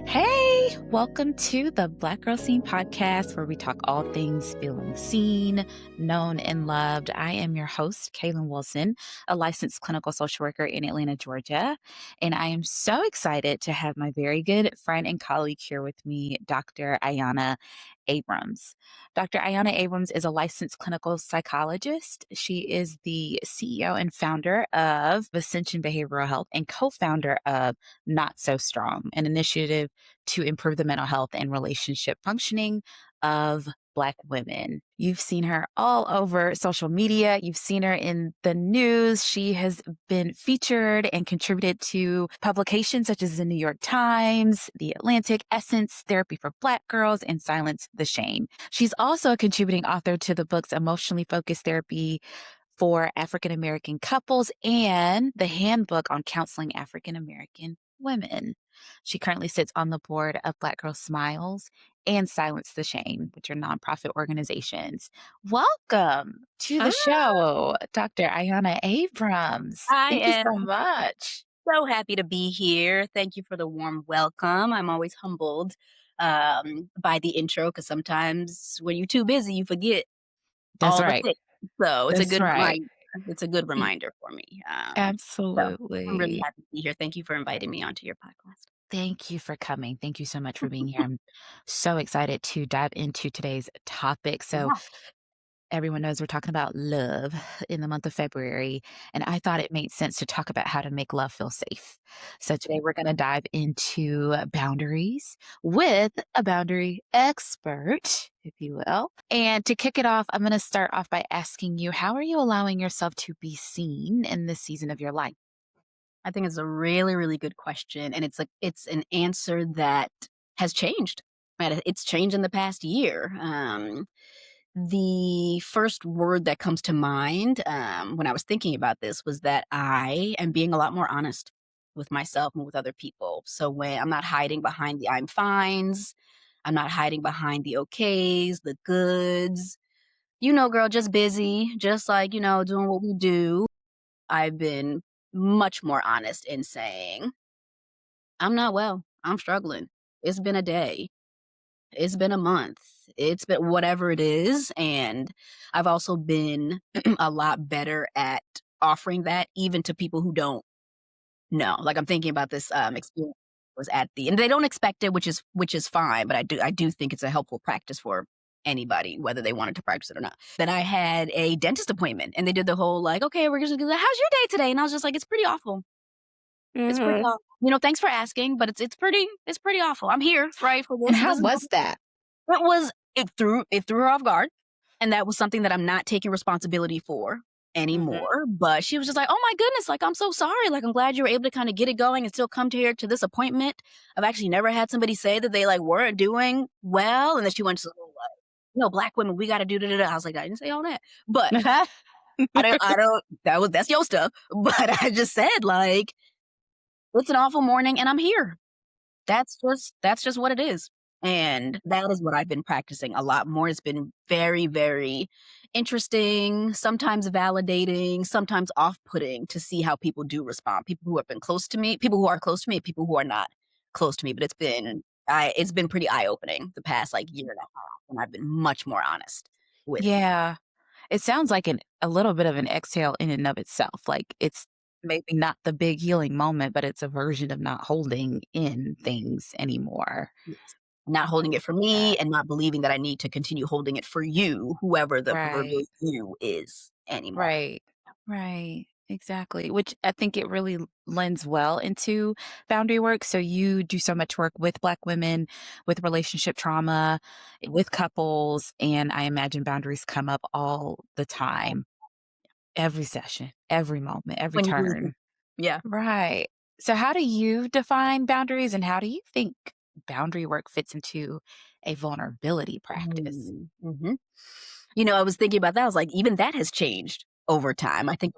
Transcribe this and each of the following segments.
Hey, welcome to the Black Girl Scene podcast where we talk all things feeling seen, known, and loved. I am your host, Kaylin Wilson, a licensed clinical social worker in Atlanta, Georgia. And I am so excited to have my very good friend and colleague here with me, Dr. Ayanna Abrams. Dr. Ayanna Abrams is a licensed clinical psychologist. She is the CEO and founder of Ascension Behavioral Health and co founder of Not So Strong, an initiative to improve the mental health and relationship functioning of Black women. You've seen her all over social media. You've seen her in the news. She has been featured and contributed to publications such as the New York Times, The Atlantic, Essence, Therapy for Black Girls, and Silence the Shame. She's also a contributing author to the books Emotionally Focused Therapy for African American Couples and the Handbook on Counseling African American Women. She currently sits on the board of Black Girl Smiles and Silence the Shame, which are nonprofit organizations. Welcome to Hi, the show, Dr. Ayanna Abrams. I Thank you so am much. so happy to be here. Thank you for the warm welcome. I'm always humbled by the intro because sometimes when you're too busy, you forget That's all the right. things. So it's a That's good right. reminder. It's a good Y- reminder for me. So I'm really Absolutely. happy to be here. Thank you for inviting me onto your podcast. Thank you for coming. Thank you so much for being here. I'm so excited to dive into today's topic. So, Yeah. everyone knows we're talking about love in the month of February, and I thought it made sense to talk about how to make love feel safe. So today we're going to dive into boundaries with a boundary expert, if you will. And to kick it off, I'm going to start off by asking you, how are you allowing yourself to be seen in this season of your life? I think it's a really, really good question. And it's an answer that has changed. Right? It's changed in the past year. The first word that comes to mind, when I was thinking about this was that I am being a lot more honest with myself and with other people. So when I'm not hiding behind the I'm fines, I'm not hiding behind the okays, the goods. Girl, just busy, just like, doing what we do. I've been much more honest in saying, I'm not well. I'm struggling. It's been a day. It's been a month. It's been whatever it is, and I've also been a lot better at offering that even to people who don't know. Like, I'm thinking about this, experience was at the and they don't expect it, which is fine, but I do think it's a helpful practice for anybody, whether they wanted to practice it or not. That I had a dentist appointment, and they did the whole, like, "Okay, we're just gonna how's your day today?" And I was just like, "It's pretty awful. It's pretty Mhm. awful. Thanks for asking, but it's pretty awful. I'm here, right, for And this. how This is was that? it threw her off guard, and that was something that I'm not taking responsibility for Mhm. anymore, but she was just like, "Oh my goodness, like, I'm so sorry, like, I'm glad you were able to kinda get it going and still come to here to this appointment." I've actually never had somebody say that they, like, weren't doing well, and then she went to the whole, like, "Black women, we gotta do da da da." I was like, "I didn't say all that." But I don't that's your stuff, but I just said, like, "It's an awful morning, and I'm here." That's just what it is, and that is what I've been practicing a lot more. It's been very, very interesting, sometimes validating, sometimes off-putting to see how people do respond. People who have been close to me, people who are close to me, people who are not close to me, but it's been pretty eye-opening the past, like, year and a half, and I've been much more honest with Yeah. It sounds like a little bit of an exhale in and of itself, like, it's maybe not the big healing moment, but it's a version of not holding in things anymore. yes, not holding it for Yeah. me and not believing that I need to continue holding it for you, whoever the proverbial Right, you is anymore. right, right, exactly, which I think it really lends well into boundary work, so you do so much work with Black women, with relationship trauma, with couples, and I imagine boundaries come up all the time, every session, every moment, every When you listen. turn. Yeah. Right. So how do you define boundaries and how do you think boundary work fits into a vulnerability practice? Mhm. I was thinking about that. I was like, even that has changed over time. I think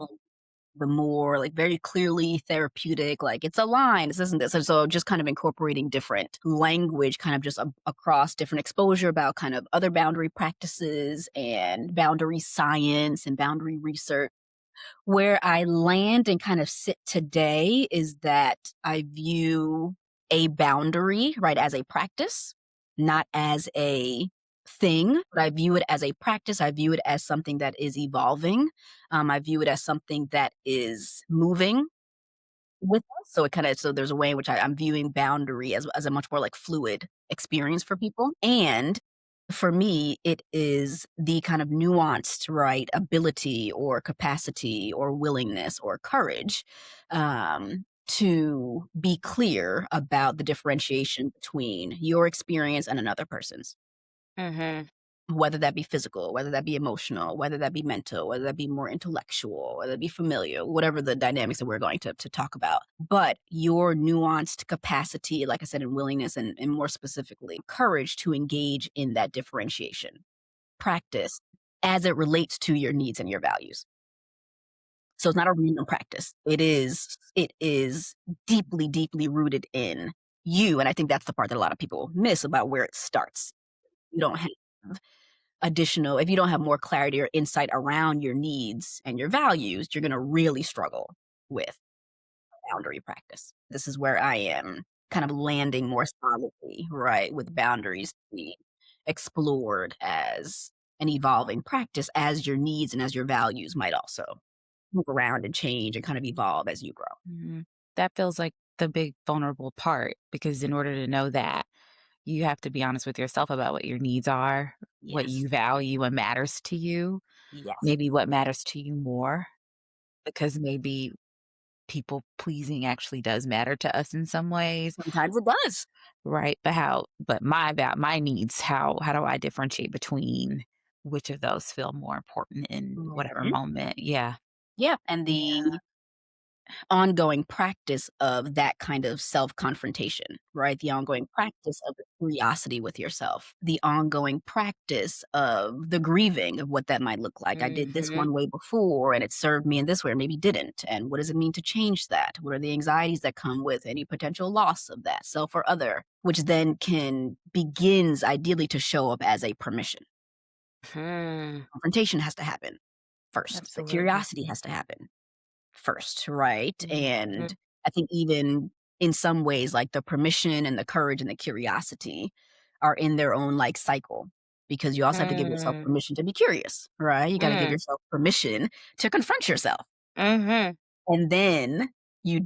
the more like very clearly therapeutic, like it's a line, this isn't this. And so just kind of incorporating different language, kind of just across different exposure about kind of other boundary practices and boundary science and boundary research. Where I land and kind of sit today is that I view a boundary, right, as a practice, not as a thing, but I view it as a practice. I view it as something that is evolving. I view it as something that is moving with us. So it kind of so there's a way in which I'm viewing boundary as a much more like fluid experience for people. And for me, it is the kind of nuanced, right, ability or capacity or willingness or courage to be clear about the differentiation between your experience and another person's, Mhm. whether that be physical, whether that be emotional, whether that be mental, whether that be more intellectual, whether that be familiar, whatever the dynamics that we're going to talk about. But your nuanced capacity, like I said, and willingness and more specifically, courage to engage in that differentiation practice as it relates to your needs and your values. So it's not a random practice. It is deeply, deeply rooted in you. And I think that's the part that a lot of people miss about where it starts. You don't have additional if you don't have more clarity or insight around your needs and your values, you're gonna really struggle with boundary practice. This is where I am kind of landing more solidly, right, with boundaries being explored as an evolving practice as your needs and as your values might also move around and change and kind of evolve as you grow. Mhm. That feels like the big vulnerable part because in order to know that, you have to be honest with yourself about what your needs are, what Yes. you value, what matters to you, Yes. maybe what matters to you more, because maybe people pleasing actually does matter to us in some ways, Sometimes it does. right? But my needs, how do I differentiate between which of those feel more important in whatever Mhm. moment? Yeah. Yeah, and Yeah. the ongoing practice of that kind of self-confrontation, right? The ongoing practice of the curiosity with yourself, the ongoing practice of the grieving of what that might look like. I did this Mhm. one way before and it served me in this way, or maybe didn't. And what does it mean to change that? What are the anxieties that come with any potential loss of that, self or other, which then can begins ideally to show up as a permission. Hmm. Confrontation has to happen first. The Absolutely. curiosity has to happen first, right? And Mhm. I think even in some ways, like the permission and the courage and the curiosity are in their own like cycle because you also have to give yourself Mm. permission to be curious, right? You got to give Mm. yourself permission to confront yourself. Mhm. And then you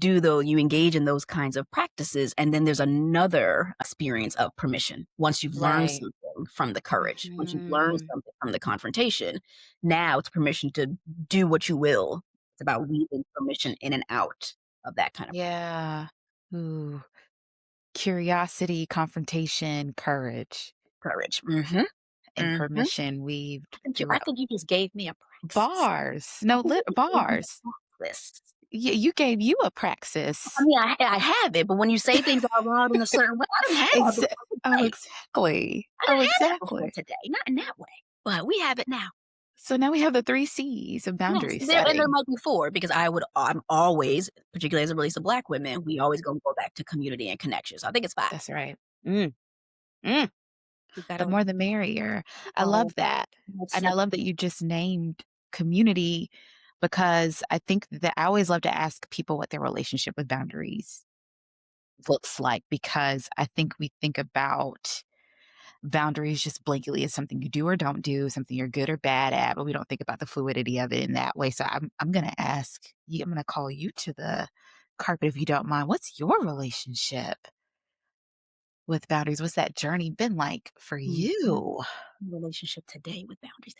engage in those kinds of practices. And then there's another experience of permission. Once you've learned Right. something from the courage, once you've learned Mhm. something from the confrontation, now it's permission to do what you will. It's about weaving permission in and out of that kind of Yeah. Ooh. Curiosity, confrontation, courage, courage. Mhm, and mhm. permission weaved I throughout think you just gave me a praxis. bars. I No, think you just gave me bars. a praxis. You gave you a I praxis. mean, I have it, but when you say things out loud in a certain way, I didn't have it Exa oh, today. exactly. I Oh, didn't have that before exactly. today, not in that way, but we have it now. So now we have the 3 C's of Yes, boundary there setting. might be 4 because I'm always, particularly as it relates to Black women, we always gonna go back to community and connection, so I think it's 5. That's right. Mm, mm. We've The gotta more the merrier. I oh, love that. that's And I so love that you just named community because I think that I always love to ask people what their relationship with boundaries looks like because I think we think about boundaries just blankly as something you do or don't do, something you're good or bad at, but we don't think about the fluidity of it in that way. So I'm gonna ask you, I'm gonna call you to the carpet if you don't mind. What's your relationship with boundaries? What's that journey been like for Mhm. you? Relationship today with boundaries.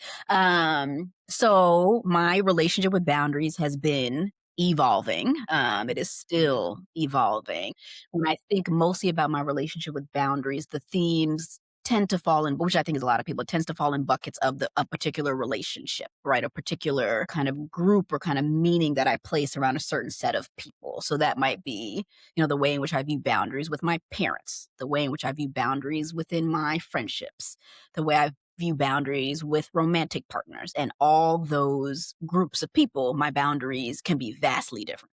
So my relationship with boundaries has been evolving. It is still evolving. When I think mostly about my relationship with boundaries, the themes tend to fall in, which I think is a lot of people, it tends to fall in buckets of a particular relationship, right? A particular kind of group or kind of meaning that I place around a certain set of people. So that might be, the way in which I view boundaries with my parents, the way in which I view boundaries within my friendships, the way I view boundaries with romantic partners, and all those groups of people, my boundaries can be vastly different,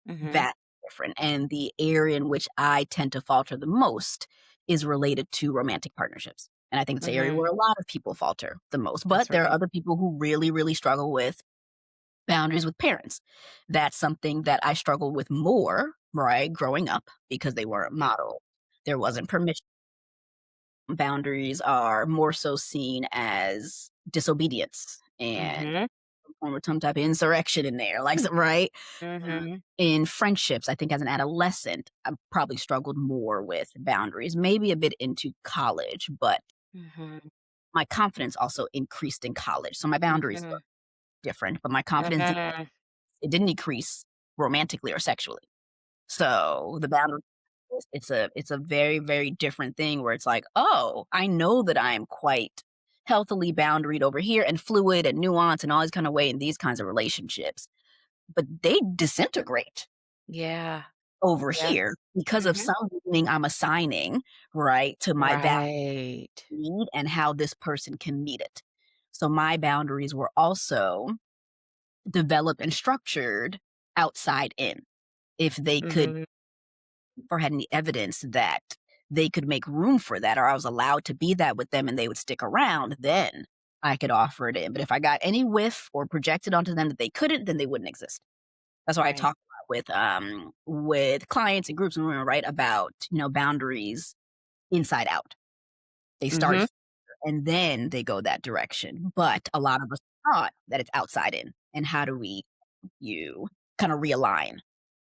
Mhm. vastly different. And the area in which I tend to falter the most is related to romantic partnerships. And I think it's the area Mhm. where a lot of people falter the most. But That's there are right. other people who really, really struggle with boundaries with parents. That's something that I struggle with more right, growing up because they weren't modeled. There wasn't permission. Boundaries are more so seen as disobedience and Mhm. form of some type of insurrection in there, like, right? Mhm. In friendships, I think as an adolescent, I probably struggled more with boundaries, maybe a bit into college, but Mhm. my confidence also increased in college. So my boundaries were Mhm. different, but my confidence, Mhm. it didn't decrease romantically or sexually. So the boundary, it's a very, very different thing where it's like, "Oh, I know that I am quite healthily boundaried over here and fluid and nuanced and all these kind of way in these kinds of relationships." But they disintegrate Yeah. over Yeah. here because of Mhm. some meaning I'm assigning, right, to my Right. need and how this person can meet it. So my boundaries were also developed and structured outside in. If they could Mhm. or had any evidence that they could make room for that or I was allowed to be that with them and they would stick around, then I could offer it in. But if I got any whiff or projected onto them that they couldn't, then they wouldn't exist. That's why I Right. talk a lot with clients and groups and women, right, about, boundaries inside out. They start Mhm. here and then they go that direction. But a lot of us thought that it's outside in. And how do you kind of realign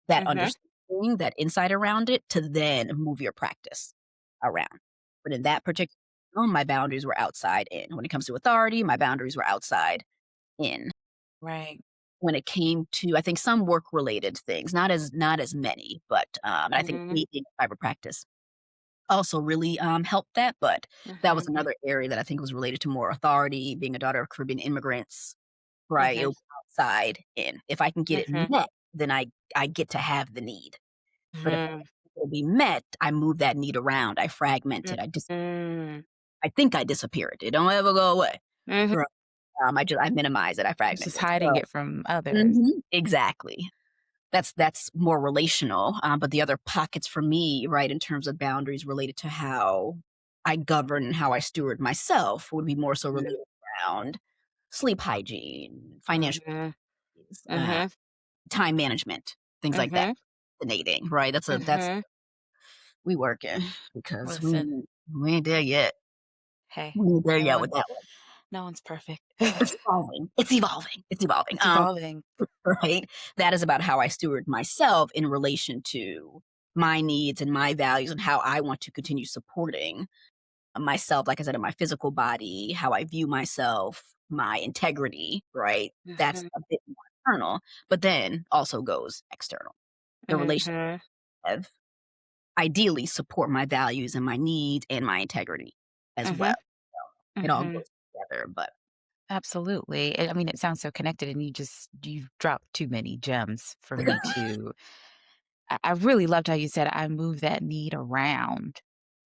that Mhm. understanding, that insight around it to then move your practice around? But in that particular room, my boundaries were outside in. When it comes to authority, my boundaries were outside in. Right. When it came to, I think, some work-related things, not as many, but, and I think Mhm. me being in private practice also really, helped that, but that was Mhm. another area that I think was related to more authority, being a daughter of Caribbean immigrants, right? It Mhm. was outside in. If I can get it Mhm. met, then I get to have the need. But if Mhm. it will be met, I move that need around, I fragment it, Mhm. I think I disappear it. It don't ever go away. Mhm. Right. I minimize it, I It's fragment just it. hiding So it from others. mhm, exactly. That's more relational, but the other pockets for me, right, in terms of boundaries related to how I govern and how I steward myself would be more so Mhm. related around sleep hygiene, financial Mhm. needs, Mhm. time management, things like that. Mhm. Fascinating, right? That's Mhm. we working because we Listen, we ain't there yet. hey, We ain't there no yet with one that one. no one's perfect. It's evolving. It's evolving. It's evolving. It's evolving. Right? That is about how I steward myself in relation to my needs and my values and how I want to continue supporting myself, like I said, in my physical body, how I view myself, my integrity, right? That's Mhm. a bit more internal, but then also goes external. The relationship Mhm. of ideally support my values and my needs and my integrity as well. Mhm. It all Mhm. goes together, but Absolutely. I mean, it sounds so connected, and you've dropped too many gems for me to. I really loved how you said I move that need around.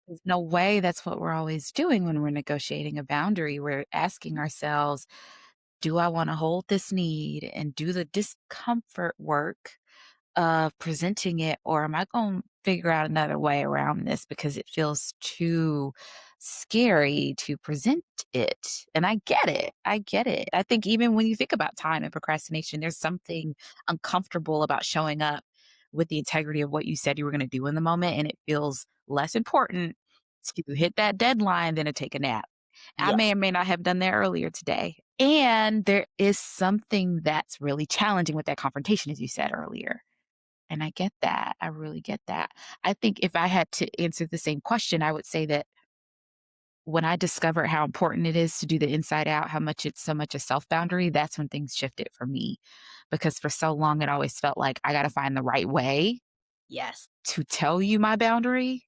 There's no way that's what we're always doing when we're negotiating a boundary. We're asking ourselves, do I want to hold this need and do the discomfort work of presenting it, or am I going to figure out another way around this because it feels too scary to present it? And I get it. I get it. I think even when you think about time and procrastination, there's something uncomfortable about showing up with the integrity of what you said you were going to do in the moment. And it feels less important to hit that deadline than to take a nap. I may yes. or may not have done that earlier today. And there is something that's really challenging with that confrontation, as you said earlier. And I get that. I really get that. I think if I had to answer the same question, I would say that when I discovered how important it is to do the inside out, how much it's so much a self boundary, that's when things shifted for me. Because for so long, it always felt like I got to find the right way Yes. to tell you my boundary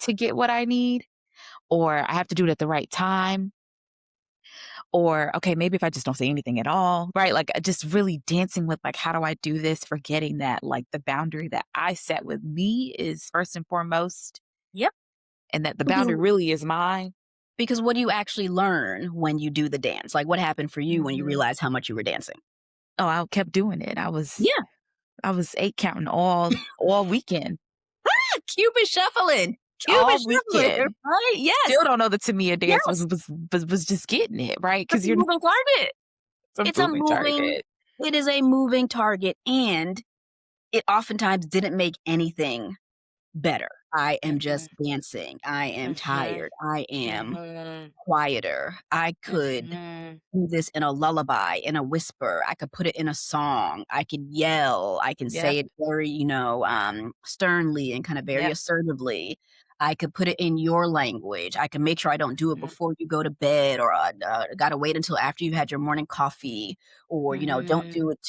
to get what I need, or I have to do it at the right time. Or, okay, maybe if I just don't say anything at all, right? Like, just really dancing with, like, how do I do this? Forgetting that, like, the boundary that I set with me is first and foremost, Yep. and that the Because boundary really is mine. what do you actually learn when you do the dance? Like, what happened for you when you Mhm. realized how much you were dancing? Oh, I kept doing it. I was Yeah. I was 8 counting all weekend, Cupid shuffling. Cupid all shuffling, weekend. right? Yes. Still don't know the Tamia dance, Yes. was just getting it, right? It's Because a you're moving target. it's a It's a moving moving target. it is a moving target, and it oftentimes didn't make anything better. I am Mhm. just dancing. I am Mhm. tired. I am Mhm. quieter. I could Mhm. do this in a lullaby, in a whisper. I could put it in a song. I could yell. I can Yep. say it very, sternly and kind of very Yep. assertively. I could put it in your language. I can make sure I don't do it Mhm. before you go to bed, or gotta wait until after you've had your morning coffee, or don't Mhm. do it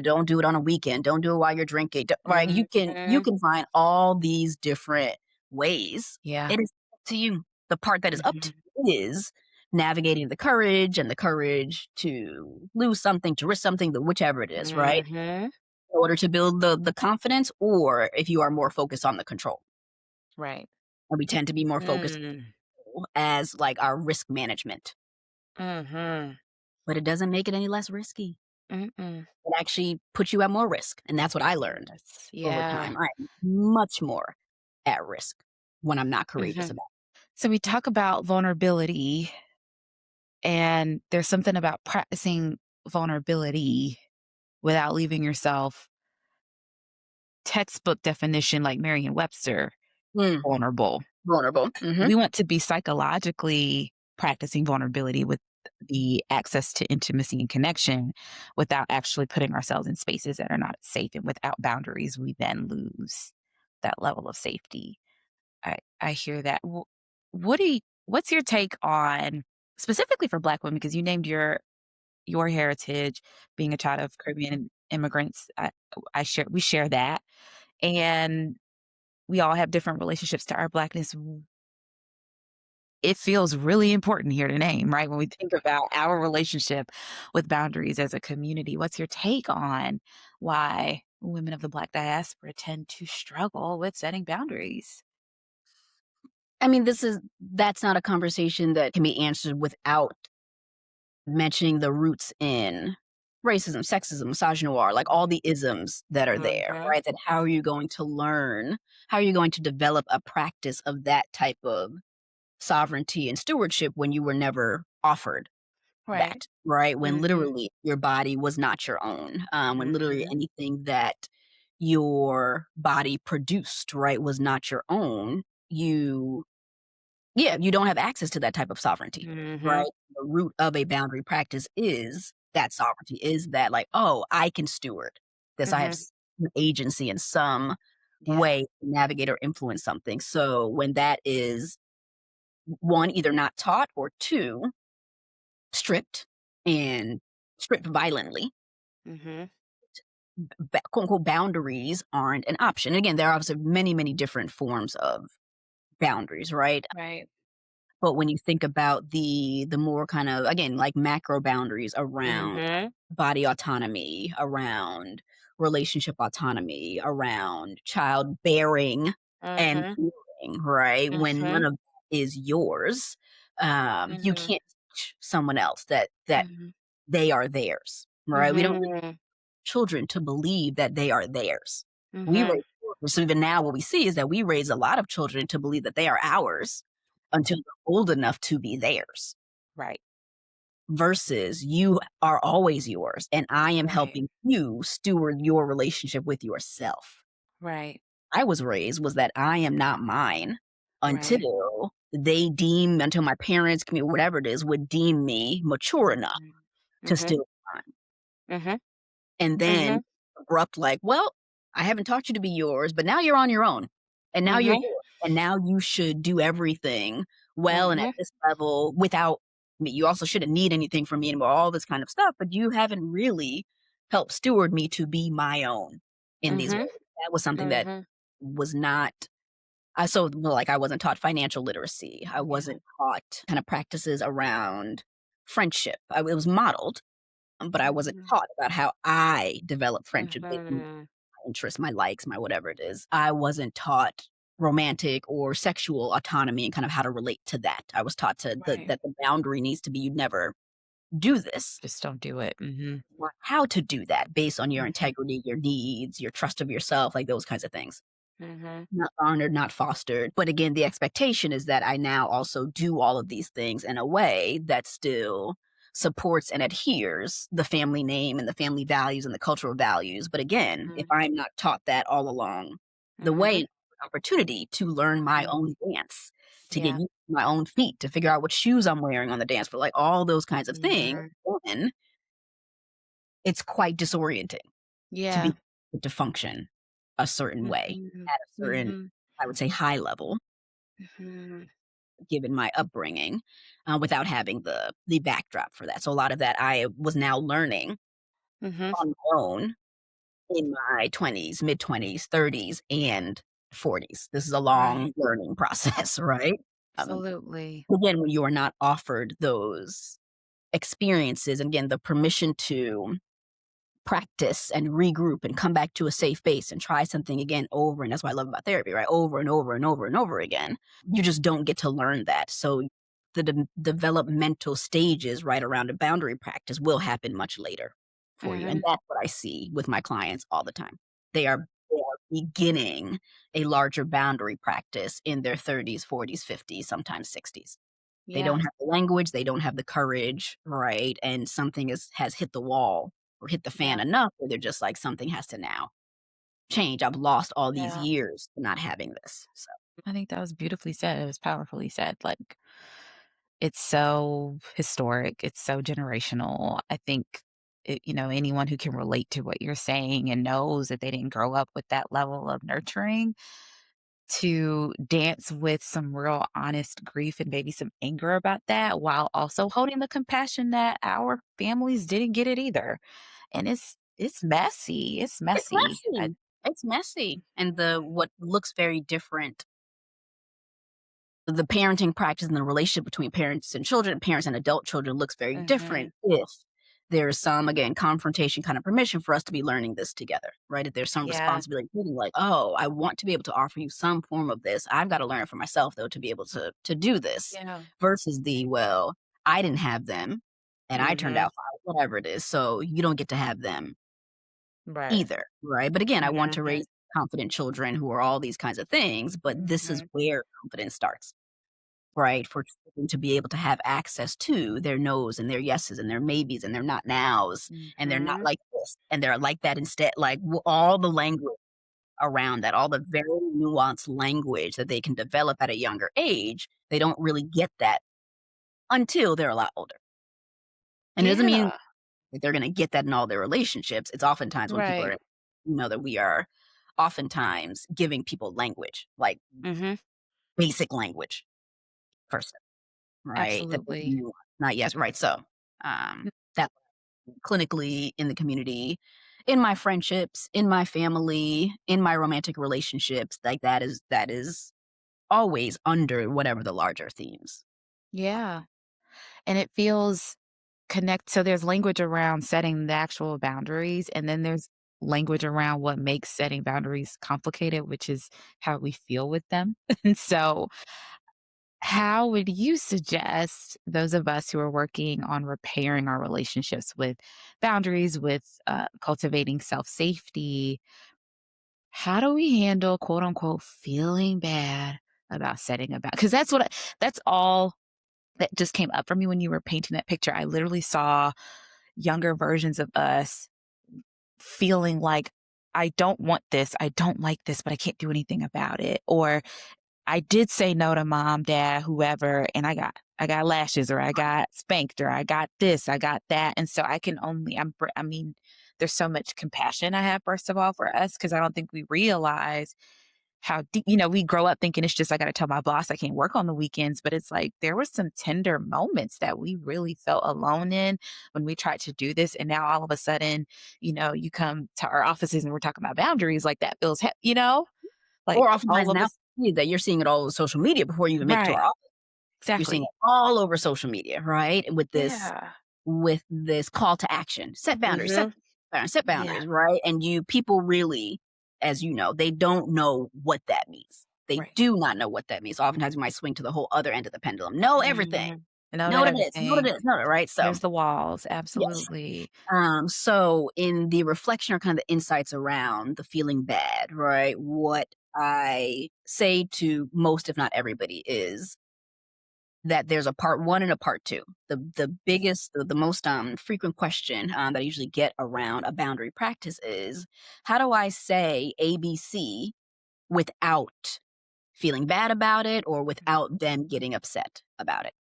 don't do it on a weekend. Don't do it while you're drinking. Right? You Mhm. can find all these different ways. Yeah. It is up to you. The part that is up to Mhm. you is navigating the courage to lose something, to risk something, the whichever it is, right? Mhm. In order to build the confidence, or if you are more focused on the control. Right. And we tend to be more focused Mm. as like our risk management, Mhm. but it doesn't make it any less risky. Mm-mm. It actually puts you at more risk. And that's what I learned Yes. over Yeah. time. I'm much more at risk when I'm not courageous Mhm. about So we talk about vulnerability, and there's something about practicing vulnerability without leaving yourself textbook definition like Merriam-Webster it. vulnerable. Vulnerable. Mhm. We want to be psychologically practicing vulnerability with the access to intimacy and connection without actually putting ourselves in spaces that are not safe, and without boundaries, we then lose that level of safety. I hear that. What's your take on, specifically for Black women, because you named your heritage being a child of Caribbean immigrants. We share that, and we all have different relationships to our Blackness. It feels really important here to name, right? When we think about our relationship with boundaries as a community, what's your take on why women of the Black diaspora tend to struggle with setting boundaries? I mean, that's not a conversation that can be answered without mentioning the roots in racism, sexism, misogynoir, like all the isms that are there, Mhm. right? That how are you going to learn? How are you going to develop a practice of that type of sovereignty and stewardship when you were never offered Right. that, right? When Mhm. literally your body was not your own, when literally Mhm. anything that your body produced, right, was not your own, you don't have access to that type of sovereignty, Mhm. right? The root of a boundary practice is that sovereignty, is that like, "Oh, I can steward this. I have Mhm. some agency in some Yeah. way to navigate or influence something." So when that is, 1, either not taught, or 2, stripped and stripped violently, Mhm. quote unquote boundaries aren't an option. Again, there are obviously many, many different forms of boundaries, right? Right. But when you think about the more kind of, again, like macro boundaries around Mhm. body autonomy, around relationship autonomy, around childbearing and Mhm. rearing, right? When none Mhm. of that is yours, you Mhm. can't teach someone else that Mhm. they are theirs, right? We don't raise Mhm. children to believe that they are theirs. We Mhm. raise children, so even now what we see is that we raise a lot of children to believe that they are ours until they're old enough to be theirs, Right. versus you are always yours, and I am Right. helping you steward your relationship with yourself. Right. I was raised was that I am not mine Right. until my parents, commu whatever it is, would deem me mature enough Mhm. to Mhm. still be mine. Mhm. And then Mhm. abrupt like, "Well, I haven't taught you to be yours, but now you're on your own, and now you're Mhm. yours, and now you should do everything well and at Mhm. this level without me. You also shouldn't need anything from me anymore," all this kind of stuff, but you haven't really helped steward me to be my own in these Mhm. ways. That was something that Mhm. was not like, I wasn't taught financial literacy. I Yeah. wasn't taught kind of practices around friendship. It was modeled, but I wasn't Mhm. taught about how I develop friendship based on Mhm. my interests, my likes, my whatever it is. I wasn't taught romantic or sexual autonomy and kind of how to relate to that. I was taught Right. that the boundary needs to be you never do this, Just don't do it. Mhm. or how to do that based on your Mhm. integrity, your needs, your trust of yourself, like those kinds of things. Mhm. Not honored, not fostered. But again, the expectation is that I now also do all of these things in a way that still supports and adheres the family name and the family values and the cultural values. But again, if Mhm. I'm not taught that all along the way, Mhm. opportunity to learn my Mhm. own dance, to get Yeah. used to my own feet, to figure out what shoes I'm wearing on the dance floor, like all those kinds of things, Mhm. then it's quite disorienting to be Yeah. to function a certain way Mhm. at a certain, Mhm. I would say, high level, Mhm. given my upbringing, without having the backdrop for that. So a lot of that I was now learning Mhm. on my own in my 20s, mid-20s, 30s, and 40s. This is a long Right. learning process, right? Um, Absolutely. again, when you are not offered those experiences, and again, the permission to practice and regroup and come back to a safe base and try something again over, and that's what I love about therapy, right? Over and over and over and over again. You just don't get to learn that. So the developmental stages right around a boundary practice will happen much later for you. And Mhm. that's what I see with my clients all the time. They are beginning a larger boundary practice in their 30s, 40s, 50s, sometimes 60s. They Yeah. don't have the language, they don't have the courage, right? And something has hit the wall or hit the fan Yeah. enough where they're just like, "Something has to now change. I've lost all these Yeah. years not having this." So I think that was beautifully said. It was powerfully said. Like, it's so historic. It's so generational. I think, anyone who can relate to what you're saying and knows that they didn't grow up with that level of nurturing to dance with some real honest grief and maybe some anger about that while also holding the compassion that our families didn't get it either. And it's messy. It's it's messy. messy. It's messy. And the what looks very different, the parenting practice and the relationship between parents and children, parents and adult children looks very Mhm. different if there's some, again, confrontation kind of permission for us to be learning this together, right? If there's some Yeah. responsibility, feeling like, oh, I want to be able to offer you some form of this. I've got to learn it for myself though to be able to do this Yeah. versus the, well, I didn't have them and I turned Mhm. out fine, whatever it is. So you don't get to have them Right. either, right? But again, I want to Mhm. raise confident children who are all these kinds of things, but this is Mhm. where confidence starts, right? For children to be able to have access to their no's and their yeses and their maybes and their not nows, and they're not Mhm. like this, and they're like that instead, like, all the language around that, all the very nuanced language that they can develop at a younger age, they don't really get that until they're a lot older. And it doesn't mean Yeah. that they're gonna get that in all their relationships. It's oftentimes when people are, Right. that we are oftentimes giving people language, like Mhm. basic language first, right? That there's Absolutely. nuance. Not yes, right. So, Mm. that clinically in the community, in my friendships, in my family, in my romantic relationships, like that is always under whatever the larger themes. Yeah. And it feels so there's language around setting the actual boundaries, and then there's language around what makes setting boundaries complicated, which is how we feel with them. And so, how would you suggest those of us who are working on repairing our relationships with boundaries, with cultivating self safety, how do we handle quote unquote feeling bad about setting a boundary? Because that's all that just came up for me when you were painting that picture. I literally saw younger versions of us feeling like, I don't want this, I don't like this, but I can't do anything about it. Or I did say no to mom, dad, whoever, and I got lashes, or I got spanked, or I got this, I got that. And so I can only I mean, there's so much compassion I have, first of all, for us, because I don't think we realize how deep, we grow up thinking it's just, I got to tell my boss I can't work on the weekends. But it's like there were some tender moments that we really felt alone in when we tried to do this. And now all of a sudden, you come to our offices and we're talking about boundaries, like that feels, like Or all oftentimes of now us. that you're seeing it all over social media before you even make it to Right. our office. You're seeing it Exactly. all over social media, right? Yeah. With this call to action. Set boundaries, Mhm. set Yeah. boundaries, right? And people really, as you know, they don't know what that means. They Right. do not know what that means. Oftentimes you might swing to the whole other end of the pendulum. Know everything. Mhm. Know Know that what it is. Know what everything. it is. Know it, right? So Here's the walls. yes. Absolutely. So in the reflection or kind of the insights around the feeling bad, right? What I say to most, if not everybody, is that there's a part 1 and a part 2. The most, frequent question, that I usually get around a boundary practice is, how do I say ABC without feeling bad about it or without them getting upset about it?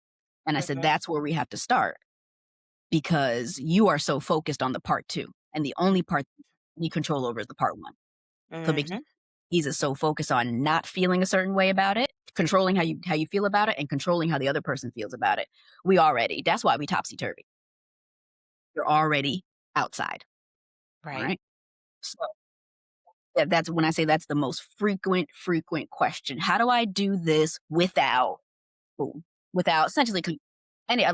And I said, Mhm. "That's where we have to start because you are so focused on the part 2, and the only part you control over is the part 1." So because Mhm. he's is so focused on not feeling a certain way about it, controlling how you feel about it, and controlling how the other person feels about it. That's why we topsy-turvy. You're already outside, Right. alright? So, yeah, that's when I say that's the most frequent question. How do I do this without boom, without essentially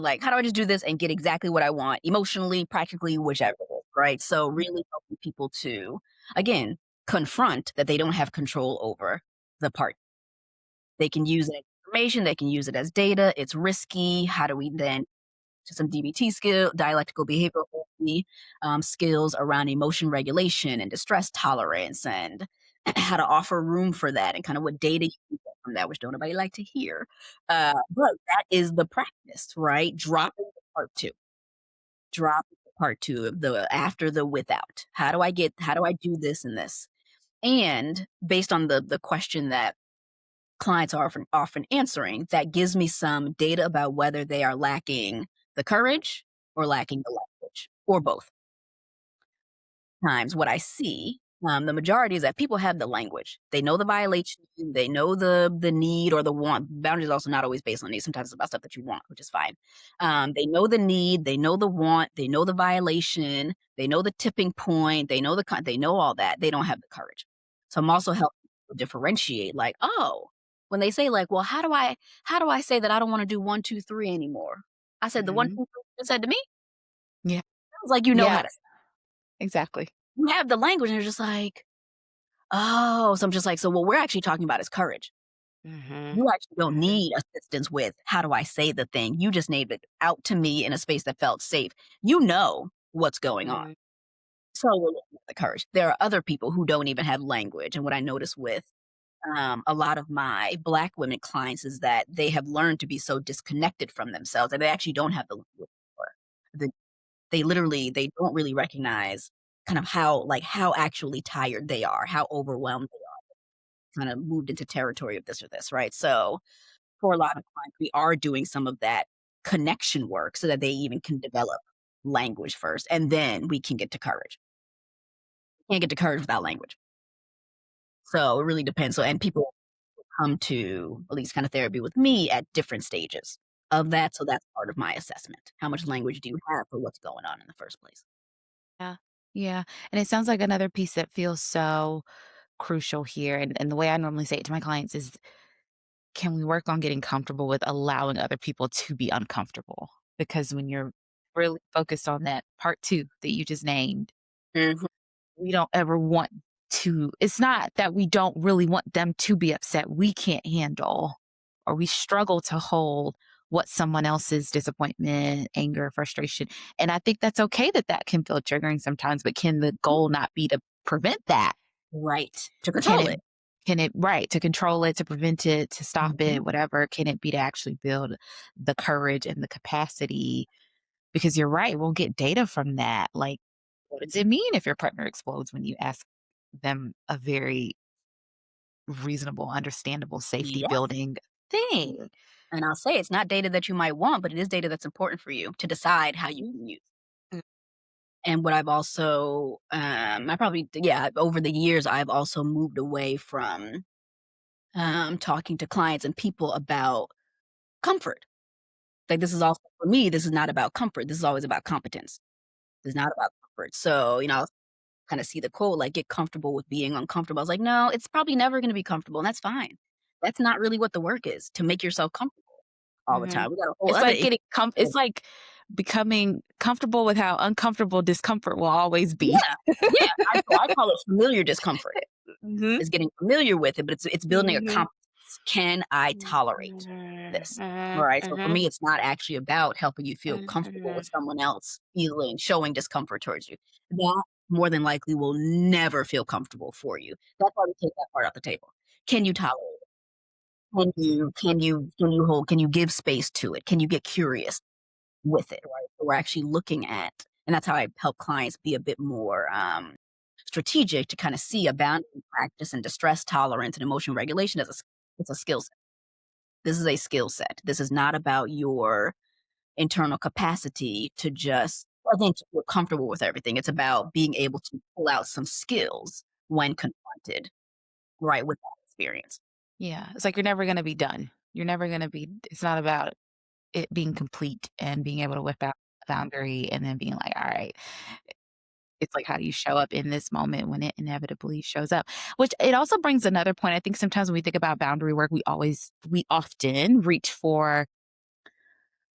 like, how do I just do this and get exactly what I want emotionally, practically, whichever it is, right? So really helping people to, again, confront that they don't have control over the part. They can use it as information, they can use it as data, it's risky. How do we then to some DBT skill, dialectical behavioral therapy, skills around emotion regulation and distress tolerance and how to offer room for that and kind of what data you can get from that, which don't nobody like to hear. But that is the practice, right? Dropping the part two, dropping the part two of the after the without. How do I do this and this? And based on the question that clients are often answering, that gives me some data about whether they are lacking the courage or lacking the language, or both. Times what I see, the majority is that people have the language. They know the violation, they know the need or the want. Boundaries also not always based on need. Sometimes it's about stuff that you want, which is fine. They know the need, they know the want, they know the violation, they know the tipping point, they know they know all that. They don't have the courage. So I'm also helping people differentiate, like, oh, when they say like, well, how do I say that I don't want to do 1, 2, 3 anymore? I said the one, Mhm. two, three you said to me Yeah. sounds like you know how Yeah, to. exactly. You have the language, and you're just like, oh, so I'm just like, so what we're actually talking about is courage. Mhm. You actually don't Mhm. need assistance with how do I say the thing. You just named it out to me in a space that felt safe. You know what's going on. Mhm. So we're looking at the courage. There are other people who don't even have language. And what I notice with a lot of my Black women clients is that they have learned to be so disconnected from themselves that they actually don't have the language for the they don't really recognize kind of how actually tired they are, how overwhelmed kind of moved into territory of this or this, right? So for a lot of clients, we are doing some of that connection work so that they even can develop language first, and then we can get to courage. Can't get to courage without language. So it really depends. So and people come to at least kind of therapy with me at different stages of that. So that's part of my assessment. How much language do you have for what's going on in the first place? Yeah. Yeah, and it sounds like another piece that feels so crucial here, and the way I normally say it to my clients is, can we work on getting comfortable with allowing other people to be uncomfortable? Because when you're really focused on that part 2 that you just named, Mhm. we don't ever want to it's not that we don't really want them to be upset, we can't handle or we struggle to hold what someone else's disappointment, anger, frustration, and I think that's okay that that can feel triggering sometimes, but can the goal not be to prevent that? Right. To Can control it it. right, to control it, to prevent it, to stop Mhm. it, whatever, can it be to actually build the courage and the capacity? Because you're right, we'll get data from that, like, what does it mean if your partner explodes when you ask them a very reasonable, understandable, safety Yeah. building thing? And I'll say it's not data that you might want, but it is data that's important for you to decide how you can use. Mm. And what I've also, I probably, yeah, over the years, I've also moved away from talking to clients and people about comfort. Like this is also for me, this is not about comfort. This is always about competence. It's not about comfort. So, I'll kind of see the quote, like get comfortable with being uncomfortable. I was like, no, it's probably never going to be comfortable. And that's fine. That's not really what the work is to make yourself comfortable all the Mhm. time. We got a whole It's other like getting it's like becoming comfortable with how uncomfortable discomfort will always be. yeah, yeah. I call it familiar discomfort. Mhm. Is getting familiar with it, but it's building a Mhm. competence. Can I tolerate Mhm. this? Mhm. Alright, so for Mhm. me, it's not actually about helping you feel comfortable Mhm. with someone else showing discomfort towards you. That more than likely will never feel comfortable for you. That's why we take that part off the table. Can you tolerate it? can you give space to it? Can you get curious with it, right? So we're actually looking at, and that's how I help clients be a bit more, strategic to kinda see a boundary practice and distress tolerance and emotional regulation as it's a skill set. This is a skill set. This is not about your internal capacity to just, again, to feel comfortable with everything. It's about being able to pull out some skills when confronted, right, with that experience. Yeah, it's like you're never gonna be done. You're never gonna be it's not about it being complete and being able to whip out a boundary and then being like, "Alright." It's like, how do you show up in this moment when it inevitably shows up? Which it also brings another point. I think sometimes when we think about boundary work, we often reach for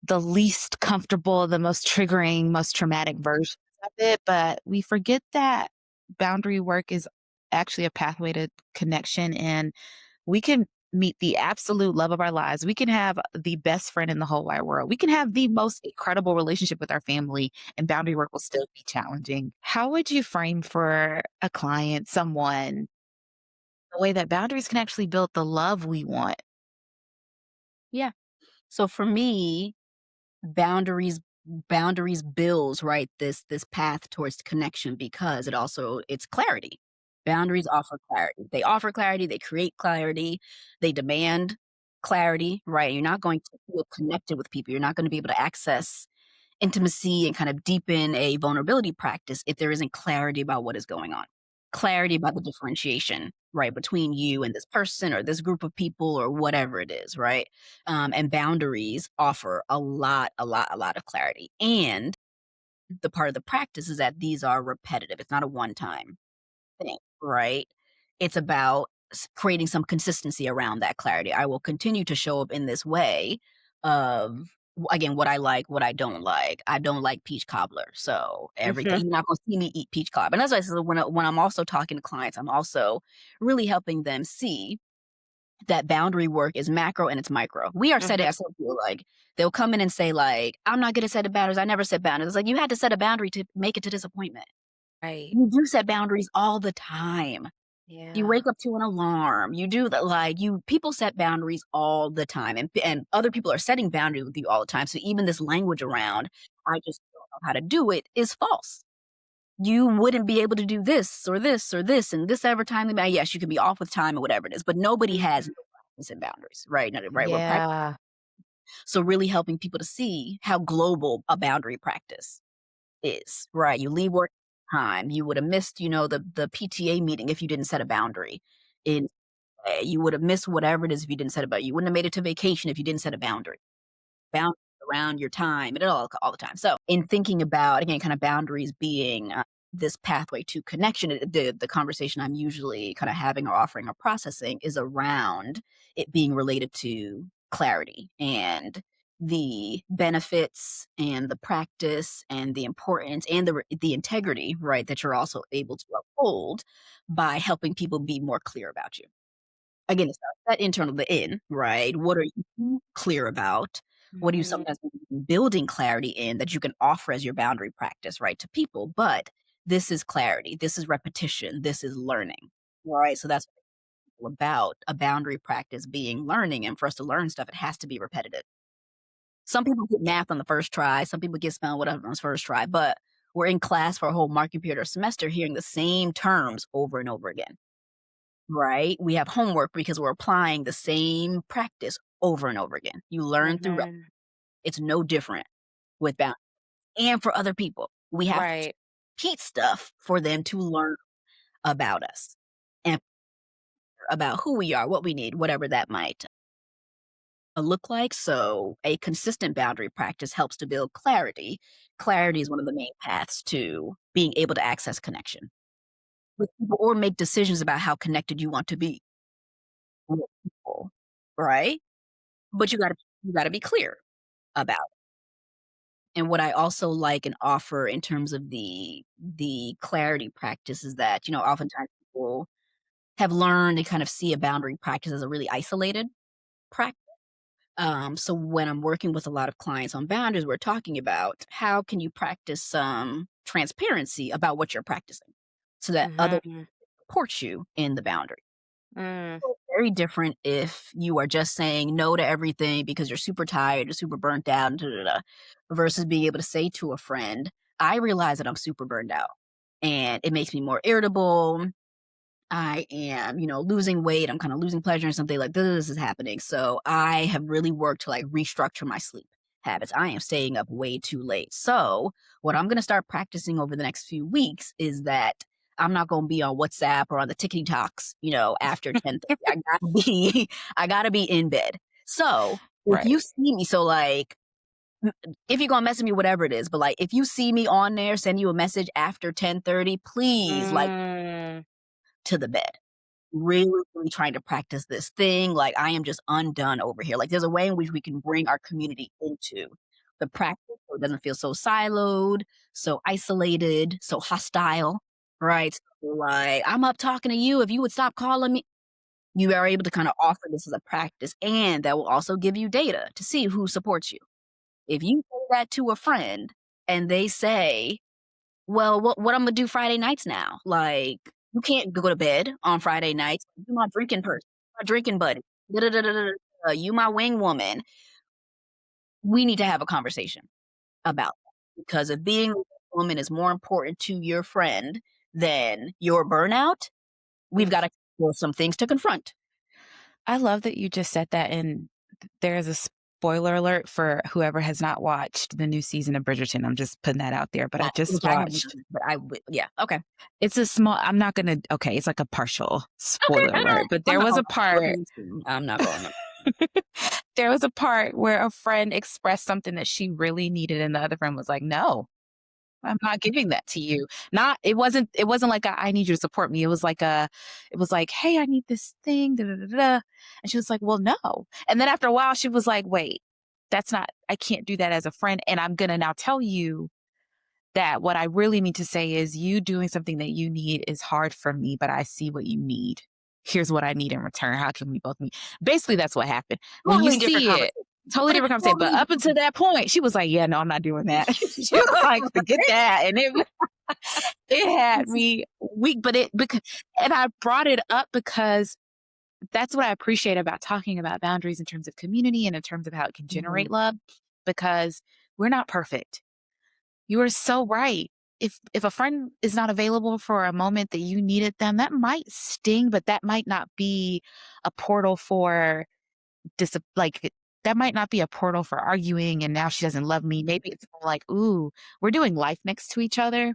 the least comfortable, the most triggering, most traumatic versions of it, but we forget that boundary work is actually a pathway to connection, and we can meet the absolute love of our lives. We can have the best friend in the whole wide world. We can have the most incredible relationship with our family, and boundary work will still be challenging. How would you frame for a client, someone, the way that boundaries can actually build the love we want? Yeah. So for me, boundaries boundaries builds, right, this path towards connection because it's clarity. Boundaries offer clarity. They offer clarity, they create clarity, they demand clarity, right? You're not going to feel connected with people. You're not gonna be able to access intimacy and kind of deepen a vulnerability practice if there isn't clarity about what is going on. Clarity about the differentiation, right, between you and this person or this group of people or whatever it is, right? And boundaries offer a lot of clarity. And the part of the practice is that these are repetitive. It's not a one time thing, right? It's about creating some consistency around that clarity. I will continue to show up in this way of, again, what I like, what I don't like. I don't like peach cobbler, so everything Mhm. you're not going to see me eat peach cobbler. And that's why I said when I'm also talking to clients, I'm also really helping them see that boundary work is macro and it's micro. We are setting. Mhm. I told you, like they'll come in and say, like, "I'm not good at setting boundaries. I never set boundaries." It's like you had to set a boundary to make it to disappointment. Right. You do set boundaries all the time. You Yeah. wake up to an alarm. You do that, like, you people set boundaries all the time, and other people are setting boundaries with you all the time, so even this language around, "I just don't know how to do it," is false. You wouldn't be able to do this or this or this and this ever time limit. Yes, you can be off with time or whatever it is, but nobody has Mhm. no practice in boundaries, right? No, right, we're prac Yeah. so really helping people to see how global a boundary practice is, right? You leave work time, you would have missed, the PTA meeting if you didn't set a boundary. In You would have missed whatever it is if you didn't set a boundary. You wouldn't have made it to vacation if you didn't set a boundary. Boundaries around your time and all the time. So, in thinking about, again, kind of boundaries being, this pathway to connection, the conversation I'm usually kind of having or offering or processing is around it being related to clarity and the benefits and the practice and the importance and the integrity, right, that you're also able to uphold by helping people be more clear about you. Again, it's not that internal, the in, right? What are you clear about? What do you Mhm. sometimes building clarity in that you can offer as your boundary practice, right, to people? But this is clarity, this is repetition, this is learning, right? So that's what it's all about a boundary practice being learning. And for us to learn stuff, it has to be repetitive. Some people get math on the first try, some people get spell whatever on the first try, but we're in class for a whole marking period or semester hearing the same terms over and over again. Right? We have homework because we're applying the same practice over and over again. You learn through Mhm. it's no different with bound and for other people. We have to Right. repeat stuff for them to learn about us and about who we are, what we need, whatever that might look like. So a consistent boundary practice helps to build clarity. Clarity is one of the main paths to being able to access connection with people or make decisions about how connected you want to be with people. Right? But you gotta be clear about it. And what I also like and offer in terms of the clarity practice is that, oftentimes people have learned to kind of see a boundary practice as a really isolated practice. So when I'm working with a lot of clients on boundaries, we're talking about how can you practice some transparency about what you're practicing so that other Mhm. support you in the boundary. Mm, Very different if you are just saying no to everything because you're super tired or super burnt out and da, da, da, versus being able to say to a friend, I realize that I'm super burned out and it makes me more irritable. I am, losing weight. I'm kind of losing pleasure in something like this is happening. So I have really worked to like restructure my sleep habits. I am staying up way too late. So what I'm going to start practicing over the next few weeks is that I'm not going to be on WhatsApp or on the tickety talks, after 10:30. I gotta be, I gotta be in bed. So if right. you see me, so like, if you're gonna message me, whatever it is, but like, if you see me on there, send you a message after 10:30, please like Mm, to the bed really, really trying to practice this thing. Like, I am just undone over here. Like, there's a way in which we can bring our community into the practice so it doesn't feel so siloed, so isolated, so hostile, right? So, like, I'm up talking to you. If you would stop calling me, you are able to kind of offer this as a practice, and that will also give you data to see who supports you. If you say that to a friend and they say, well, what I'm gonna do Friday nights now? Like, you can't go to bed on Friday nights. You my drinking person, my drinking buddy. Da, da, da, da, da, da, you my wing woman. We need to have a conversation about that because if being a woman is more important to your friend than your burnout, we've mm. got to some things to confront. I love that you just said that. And there is a spoiler alert for whoever has not watched the new season of Bridgerton. I'm just putting that out there, but I Which just I haven't watched. done, but yeah, okay, It's a small, I'm not gonna, okay, it's like a partial okay. spoiler alert, but I'm there not was going. a Look part. at this thing. I'm not going. There was a part where a friend expressed something that she really needed, and the other friend was like, "No, I'm not giving that to you." Not it wasn't like I need you to support me. It was like, "Hey, I need this thing, da, da, da, da." And she was like, "Well, no." And then after a while, she was like, "Wait, that's not I can't do that as a friend, and I'm gonna now tell you that what I really mean to say is you doing something that you need is hard for me, but I see what you need. Here's what I need in return. How can we both meet?" Basically, that's what happened. When you Totally different see it, conversation. totally But it's different conversation. But totally up until different. that point, she was like, "Yeah, no, I'm not doing that." She was like, "Forget that." And it had me weak, but and I brought it up because that's what I appreciate about talking about boundaries in terms of community and in terms of how it can Mhm. generate love, because we're not perfect. You are so right. If a friend is not available for a moment that you needed them, that might sting, but that might not be a portal for like that might not be a portal for arguing and now she doesn't love me. Maybe it's more like, ooh, we're doing life next to each other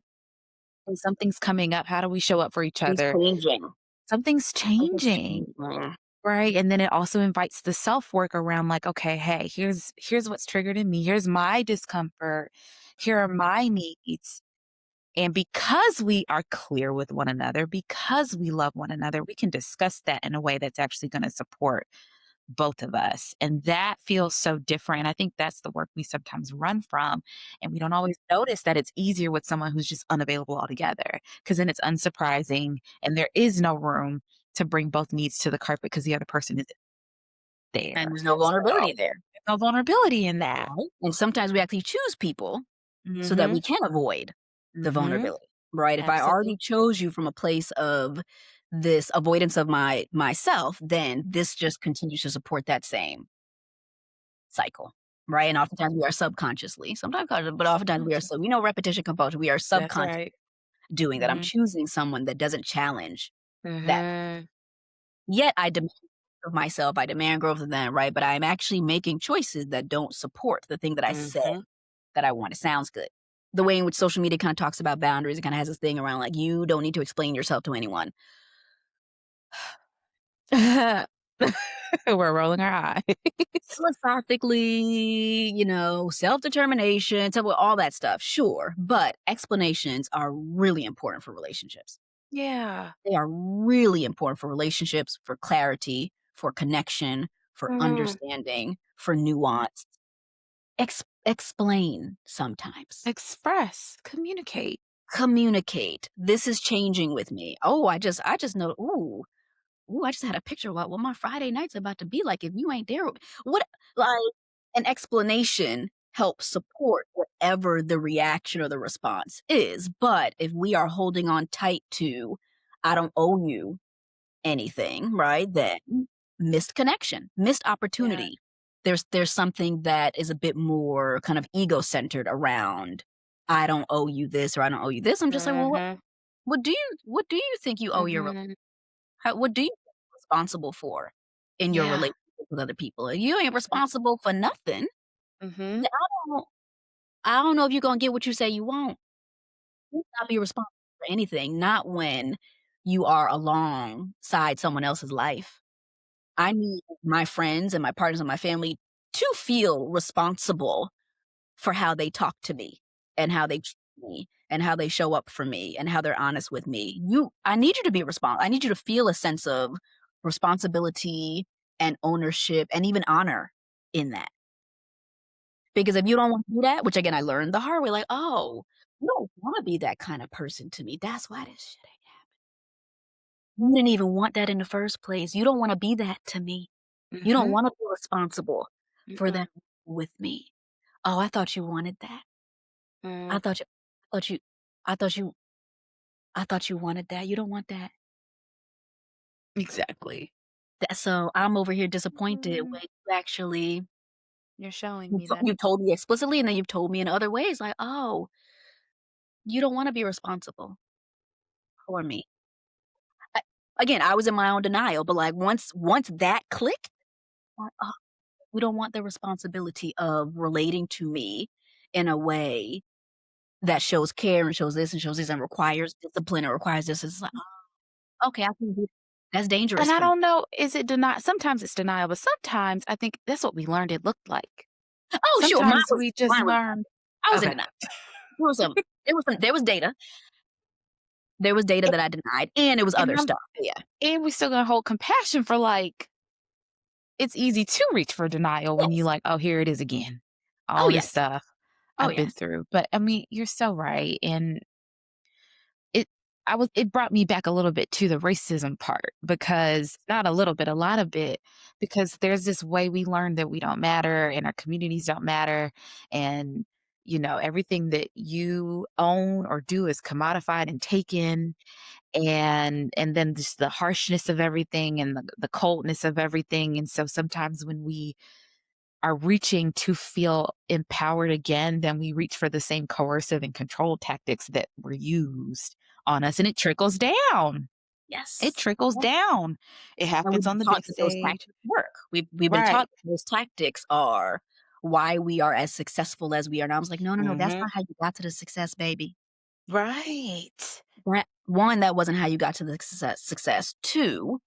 and something's coming up. How do we show up for each Things other? changing. Something's Something's changing. changing. Right. And then it also invites the self work around like, okay, hey, here's what's triggered in me. Here's my discomfort. Here are my needs. And because we are clear with one another, because we love one another, we can discuss that in a way that's actually going to support both of us. And that feels so different. And I think that's the work we sometimes run from. And we don't always notice that it's easier with someone who's just unavailable altogether, because then it's unsurprising and there is no room to bring both needs to the carpet because the other person isn't And there. there's no So vulnerability there, there's no vulnerability in that. right? And sometimes we actually choose people so that Mm-hmm. we can avoid the Mm-hmm. vulnerability, right? If I Absolutely. already chose you from a place of this avoidance of myself, then this just continues to support that same cycle, right? And oftentimes we are subconsciously, sometimes conscious, but oftentimes we are Subconscious. repetition compulsion. We are That's subconscious right. doing that. I'm Mm-hmm. choosing someone that doesn't challenge that. Mm-hmm. Yet I demand of myself, I demand growth of them, right? But I'm actually making choices that don't support the thing that I said Mm-hmm. that I want. It sounds good. The way in which social media kind of talks about boundaries, it kind of has this thing around like you don't need to explain yourself to anyone. We're rolling our eyes. Philosophically, self determination, so all that stuff, sure. But explanations are really important for relationships. Yeah. They are really important for relationships, for clarity, for connection, for Mhm. understanding, for nuance. Explain sometimes. Express, communicate. Communicate. This is changing with me. Oh, I just know. Ooh, I just had a picture of what my Friday night's about to be like if you ain't there. What like an explanation helps support whatever the reaction or the response is. But if we are holding on tight to, I don't owe you, anything, right, then missed connection, missed Yeah. opportunity. There's something that is a bit more kind of ego-centered around, "I don't owe you this," or "I don't owe you this." I'm just like, "Well, Mhm. what do you think you owe your Mhm. what do you think you're responsible for in your Yeah. relationship with other people? You ain't responsible for nothing. Mhm. I don't I don't know if you're gonna get what you say you want. You not be responsible for anything, not when you are alongside someone else's life. I need my friends and my partners and my family to feel responsible for how they talk to me and how they treat me and how they show up for me and how they're honest with me. I need you to be I need you to feel a sense of responsibility and ownership and even honor in that. Because if you don't wanna do that, which again I learned the hard way, like, "Oh, you don't wanna be that kind of person to me. That's why this shit ain't happening. You didn't even want that in the first place. You don't wanna be that to me. You don't Mhm. wanna be responsible for Mm-mm. that with me. Oh, I thought you wanted that. I Mm. thought you I thought you I thought you I thought you wanted that. You don't want that." Exactly. That so I'm over here disappointed Mm. when you actually You're showing me that. you told me explicitly, and then you've told me in other ways, like, "Oh, you don't wanna be responsible for me." I again, I was in my own denial, but, like, once that clicked, like, "Oh, you don't want the responsibility of relating to me in a way that shows care and shows this and requires discipline and requires this." It's like, "Oh, okay, I can do that's And dangerous I for me." don't know, is it sometimes it's denial, but sometimes I think that's what we learned it looked like. Oh, sure, Sometimes we just mine was learn I was in okay. denial. There was data. There was data that I denied, and it was And other I'm stuff, yeah. and we still gonna hold compassion for, like it's easy to reach for denial when you Yes. like, "Oh, here it is again. Oh, All this yes. stuff Oh, I've been yes. through." But, I mean, you're so right, and it it brought me back a little bit to the racism part because not a little bit, a lot of it, because there's this way we learn that we don't matter and our communities don't matter, and, everything that you own or do is commodified and taken, and then just the harshness of everything and the coldness of everything, and so sometimes when we are reaching to feel empowered again, then we reach for the same coercive and control tactics that were used on us, and it trickles down. It Yes. trickles Yes, down. It and we've happens been on the taught big that those stage. tactics work. We've been Right. taught that those tactics are why we are as successful as we are, and I was like, "No, no, no, that's Mhm. not how you got to the success, baby. Right. That 1, that wasn't how you got to the success. 2,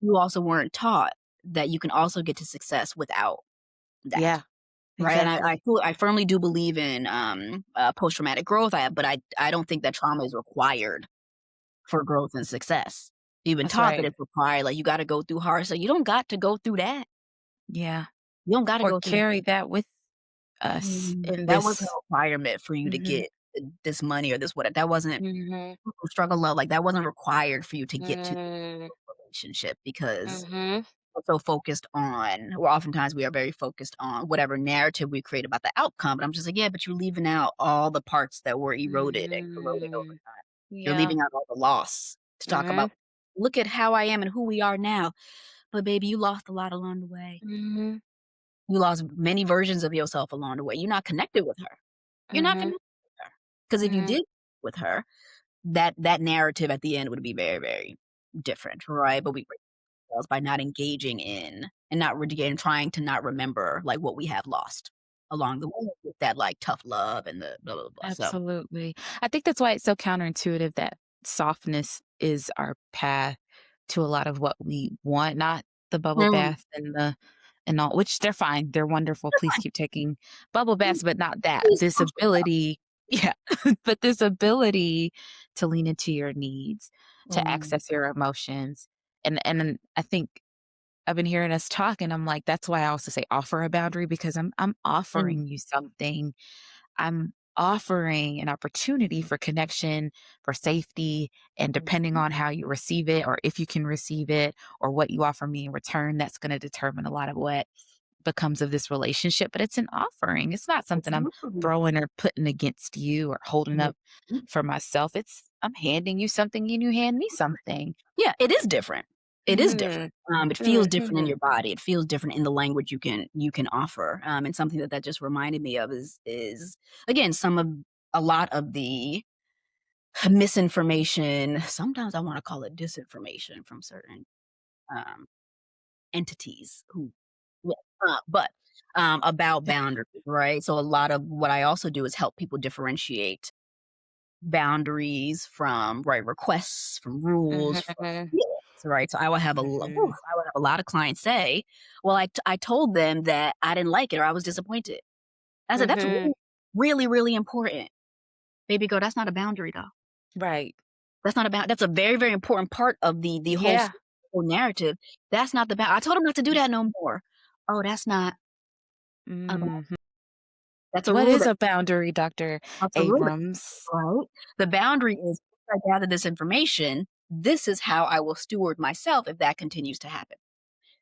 you also weren't taught that you can also get to success without that." Yeah, Right, and exactly. I firmly do believe in, post-traumatic growth, but I don't think that trauma is required for growth and success. You've been That's taught that right. it's required, like, you gotta go through hard so you don't got to go through that. Yeah. You don't gotta Or go through that. carry that with us in That wasn't this. a requirement for you to Mhm. get, this money or this whatever. That wasn't Mhm. struggle love, like, that wasn't required for you to get to Mm. a relationship because Mhm. we're so focused on or oftentimes we are very focused on whatever narrative we create about the outcome, but I'm just like, "Yeah, but you're leaving out all the parts that were eroded and corroded over Mhm. time. You're Yeah. leaving out all the loss to talk about, Mhm. look at how I am and who we are now, but baby, you lost a lot along the way. Mhm. You lost many versions of yourself along the way. You're not connected with her. You're not Mhm. connected with her because if you Mhm. did with her, that narrative at the end would be very, very different, right? But we break ourselves by not engaging in and not again trying to not remember like what we have lost along the way with that like tough love and the blah blah blah. So Absolutely. I think that's why it's so counterintuitive that softness is our path to a lot of what we want, not the bubble mm, bath and all, which they're fine. They're wonderful. that's Please fine. keep taking bubble Mm, baths, but not that. please This function well. ability, yeah, but this ability to lean into your needs, to Mm, access your emotions. And then I think I've been hearing us talk and I'm like, that's why I also say offer a boundary because I'm mm, offering you something. I'm offering an opportunity for connection, for safety, and depending mhm, on how you receive it or if you can receive it or what you offer me in return, that's going to determine a lot of what becomes of this relationship. But it's an offering. It's not something I'm absolutely. throwing or putting against you or holding Mhm. up for myself. I'm handing you something and you hand me something. Yeah, it is different. It is different. Mhm. It feels different in Mhm. your body. It feels different in the language you can offer. And something that just reminded me of is again some of a lot of the misinformation. Sometimes I want to call it disinformation from certain um, entities who, yeah, but about boundaries, right? So a lot of what I also do is help people differentiate boundaries from, right, requests, from rules, from Mhm. feelings, right? So Mhm. I would have a lot of clients say, "Well, I told them that I didn't like it or I was disappointed." I said, "That's Mhm. really, really, really important." Baby girl, that's not a boundary though. Right. That's a very, very important part of the Yeah. whole narrative. That's not the bound I told him not to do that no more. Oh, that's not a boundary. Mhm. That's a What rule is that a boundary, Dr. that's a rule that Abrams? right? The boundary is, if I gather this information, this is how I will steward myself if that continues to happen.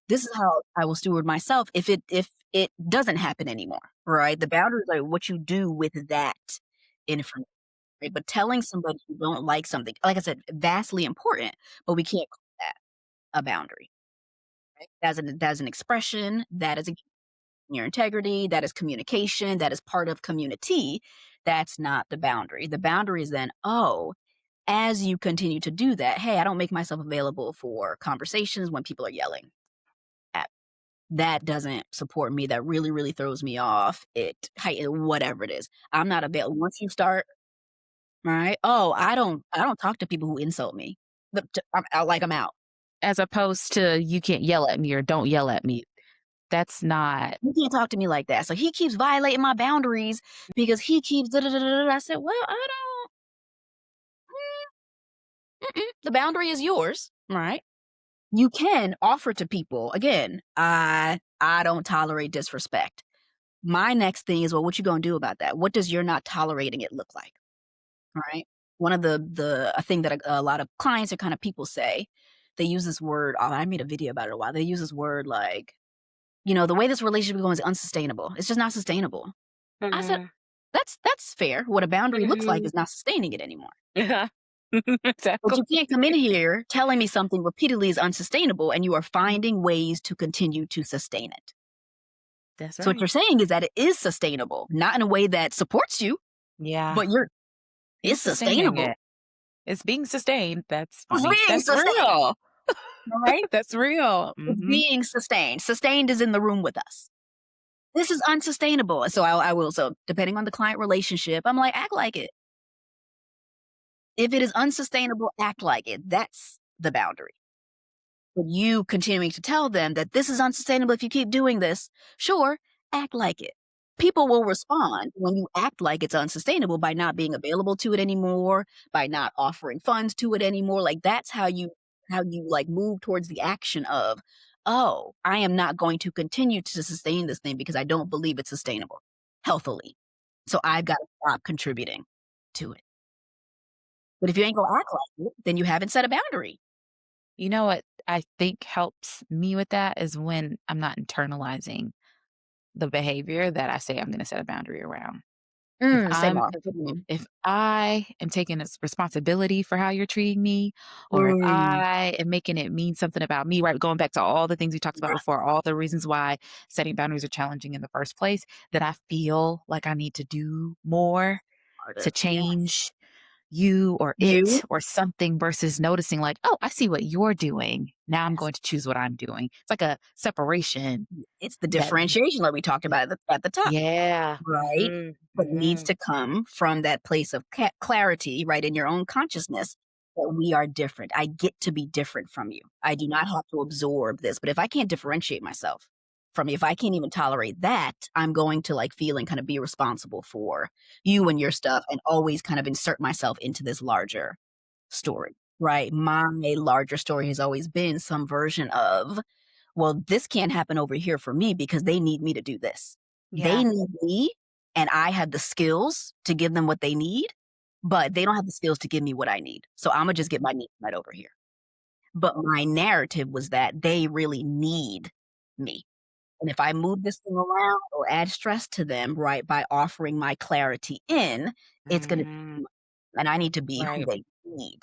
This is how I will steward myself if it doesn't happen anymore, right? The boundaries are what you do with that information, right? But telling somebody you don't like something, like I said, vastly important, but we can't call that a boundary, right? As an expression, that is your integrity, that is communication, that is part of community. That's not the boundary. The boundary is then, oh, as you continue to do that, hey, I don't make myself available for conversations when people are yelling at that doesn't support me. That really, really throws me off. Whatever it is. I'm not available. Once you start, right? Oh, I don't talk to people who insult me. I'm out like I'm out. As opposed to you can't yell at me or don't yell at me. That's not You can't talk to me like that. So he keeps violating my boundaries because he keeps da da da da. I said, well, I don't. The boundary is yours, right? You can offer to people, again, I don't tolerate disrespect. My next thing is, well, what you gonna do about that? What does your not tolerating it look like? Right? One of the a thing that a lot of clients or kind of people say, they use this word, I made a video about it a while. They use this word like, the way this relationship is going is unsustainable. It's just not sustainable. I said, Mhm. that's fair. What a boundary looks like Mhm. is not sustaining it anymore. Yeah. But Exactly. you can't come in here telling me something repeatedly is unsustainable and you are finding ways to continue to sustain it. That's So what you're right. saying is that it is sustainable, not in a way that supports you, Yeah. but You're it's sustaining sustainable. it. It's being sustained. That's It's funny. being That's sustained, real. right? That's real. It's Mhm. being sustained. Sustained is in the room with us. This is unsustainable. So I will. So depending on the client relationship, I'm like, act like it. If it is unsustainable, act like it. That's the boundary. But you continuing to tell them that this is unsustainable if you keep doing this, sure, act like it. People will respond when you act like it's unsustainable by not being available to it anymore, by not offering funds to it anymore. Like that's how you like move towards the action of, oh, I am not going to continue to sustain this thing because I don't believe it's sustainable healthily. So I've got to stop contributing to it. But if you ain't gonna act like it, then you haven't set a boundary. You know what I think helps me with that is when I'm not internalizing the behavior that I say I'm gonna set a boundary around. If Say I'm more. What do you mean? if I am taking this responsibility for how you're treating me, or if Mm, I am making it mean something about me, right? Going back to all the things we talked about yeah, before, all the reasons why setting boundaries are challenging in the first place, that I feel like I need to do more to harder. Yes. change you or it You or something versus noticing like, "Oh, I see what you're doing. Now I'm yes. going to choose what I'm doing." It's like a separation It's the that differentiation like we talked y about at the top, yeah. right? Mhm. But needs Mhm. to come from that place of clarity, right, in your own consciousness that we are different. I get to be different from you. I do not have to absorb this. But if I can't differentiate myself from you, if I can't even tolerate that, I'm going to like feel and kind of be responsible for you and your stuff and always kind of insert myself into this larger story, right? My larger story has always been some version of, well, this can't happen over here for me because they need me to do this. They Yeah. need me, and I have the skills to give them what they need, but they don't have the skills to give me what I need. So I'm gonna just get my needs met over here. But my narrative was that they really need me. And if I move this thing around or add stress to them, right, by offering my clarity in, it's gonna, Mhm. and I need to be who Right. they need.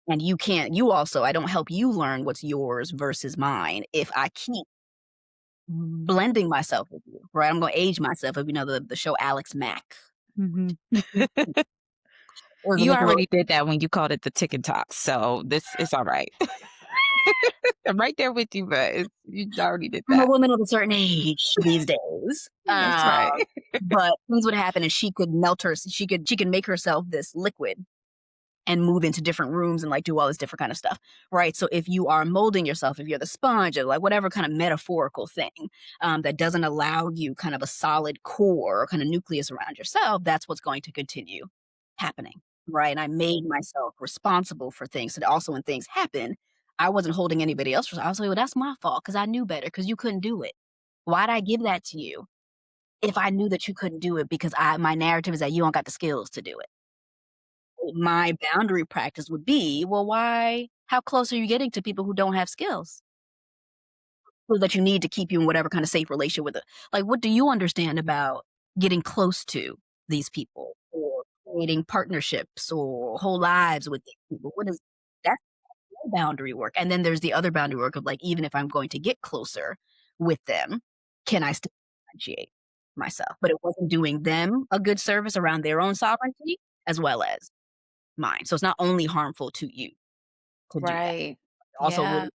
And you also, I don't help you learn what's yours versus mine if I keep blending myself with you, right? I'm gonna age myself if you know the show Alex Mack Mhm. or the You Nickelodeon. already did that when you called it the Tick and Talk, so this is alright. I'm right there with you, but you already did I'm a that. woman of a certain age these days. That's right. But things would happen and she could make herself this liquid and move into different rooms and like do all this different kind of stuff, right? So if you are molding yourself, if you're the sponge or like whatever kind of metaphorical thing that doesn't allow you kind of a solid core or kind of nucleus around yourself, that's what's going to continue happening, right? And I made myself responsible for things. So that also when things happen, I wasn't holding anybody else. I was like, well, that's my fault because I knew better because you couldn't do it. Why'd I give that to you if I knew that you couldn't do it because my narrative is that you don't got the skills to do it? My boundary practice would be, well, why how close are you getting to people who don't have skills? So that you need to keep you in whatever kind of safe relation with it. Like, what do you understand about getting close to these people or creating partnerships or whole lives with these people? What is that's your boundary work. And then there's the other boundary work of like, even if I'm going to get closer with them, can I still differentiate myself? But it wasn't doing them a good service around their own sovereignty as well as mine. So it's not only harmful to you to do that. Right. It also Yeah.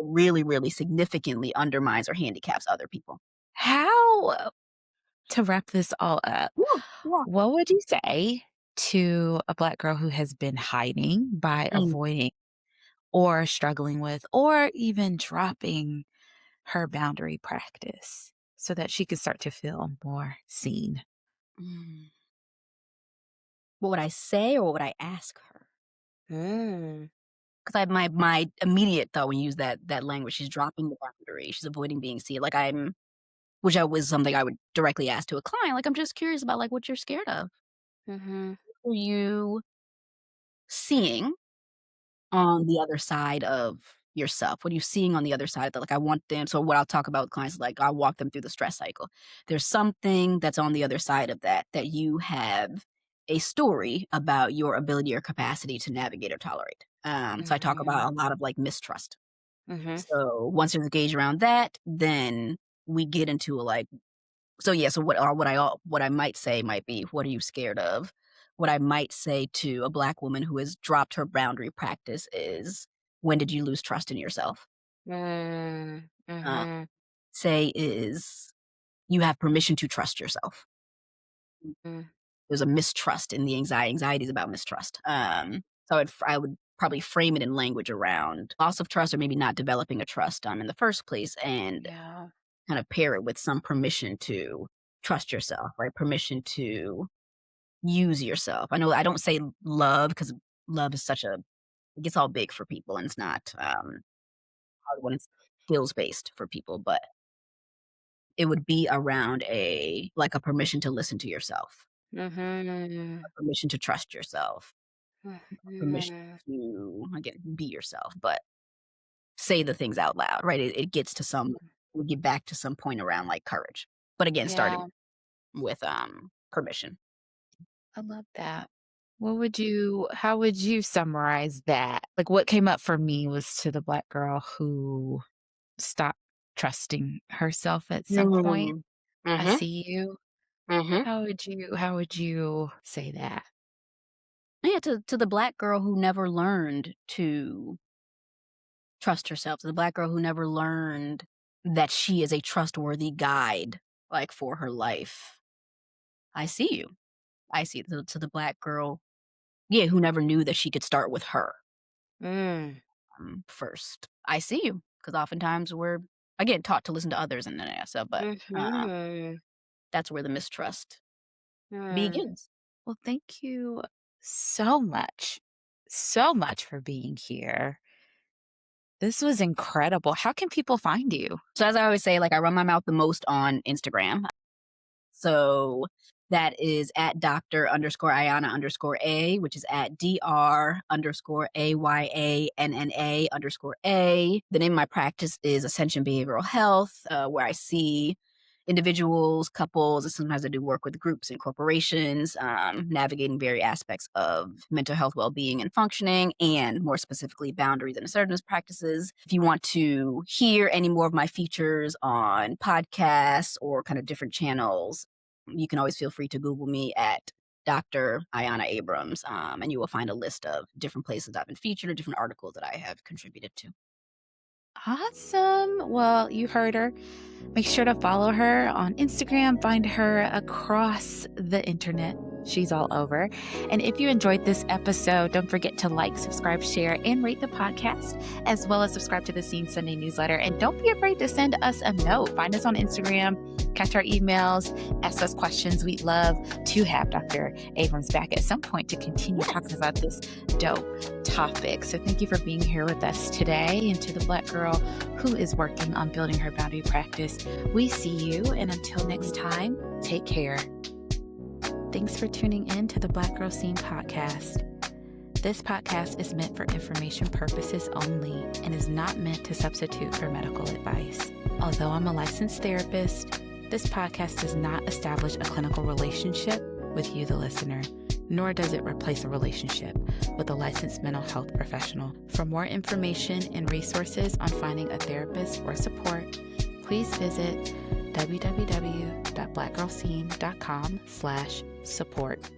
really significantly undermines or handicaps other people. How to wrap this all up, Yeah, yeah. what would you say to a Black girl who has been hiding by Mm, avoiding or struggling with or even dropping her boundary practice so that she could start to feel more seen? mm. What would I say or what would I ask her? Mm. Because my immediate thought when you use that language, she's dropping the boundary, she's avoiding being seen. Like which I was something I would directly ask to a client. Like I'm just curious about like what you're scared of. Mhm. What are you seeing on the other side of yourself? What are you seeing on the other side of that? Like, I want them so what I'll talk about with clients is like, I'll walk them through the stress cycle. There's something that's on the other side of that, that you have a story about your ability or capacity to navigate or tolerate. So I talk Mhm. about a lot of like mistrust. Mhm. So once there's a gauge around that, then we get into a like so yeah, so what I might say might be, "What are you scared of?" What I might say to a Black woman who has dropped her boundary practice is, "When did you lose trust in yourself?" Mm. Uh, Mhm. say is, "You have permission to trust yourself." Mm. There's a mistrust in the anxiety. Anxiety is about mistrust. So I would probably frame it in language around loss of trust or maybe not developing a trust, in the first place and Yeah. kind of pair it with some permission to trust yourself, right? Permission to use yourself. I know I don't say love because love is such a it gets all big for people and it's not, hard when it's skills based for people, but it would be around a like a permission to listen to yourself, Mhm. a permission to trust yourself, a permission Mhm. to, again, be yourself, but say the things out loud, right? It gets to some we get back to some point around like courage. But again, starting Yeah, with, permission. I love that. What would you how would you summarize that? Like, what came up for me was to the Black girl who stopped trusting herself at some point. Mm. I Mhm, see you. mhm. How would you say that? Yeah, to the Black girl who never learned to trust herself, to the Black girl who never learned that she is a trustworthy guide, like, for her life. I see you. I see to the Black girl, yeah, who never knew that she could start with her, Mm. first. I see you, because oftentimes we're, again, taught to listen to others and then so, but, Mhm. that's where the mistrust Mm. begins. Well, thank you so much for being here. This was incredible. How can people find you? So, as I always say, like, I run my mouth the most on Instagram. So that is at Dr. underscore Ayanna underscore A, which is at DR underscore AYANNA underscore A. The name of my practice is Ascension Behavioral Health, where I see individuals, couples, and sometimes I do work with groups and corporations, navigating various aspects of mental health, well-being, and functioning, and more specifically, boundaries and assertiveness practices. If you want to hear any more of my features on podcasts or kind of different channels, you can always feel free to Google me at Dr. Ayanna Abrams, and you will find a list of different places I've been featured or different articles that I have contributed to. Awesome. Well, you heard her. Make sure to follow her on Instagram, find her across the internet. She's all over. And if you enjoyed this episode, don't forget to like, subscribe, share, and rate the podcast, as well as subscribe to the Scene Sunday newsletter. And don't be afraid to send us a note. Find us on Instagram, catch our emails, ask us questions. We'd love to have Dr. Abrams back at some point to continue talking about this dope topic. So thank you for being here with us today. And to the Black girl who is working on building her boundary practice, we see you. And until next time, take care. Thanks for tuning in to the Black Girl Scene podcast. This podcast is meant for information purposes only and is not meant to substitute for medical advice. Although I'm a licensed therapist, this podcast does not establish a clinical relationship with you, the listener, nor does it replace a relationship with a licensed mental health professional. For more information and resources on finding a therapist or support, please visit www.blackgirlscene.com/support.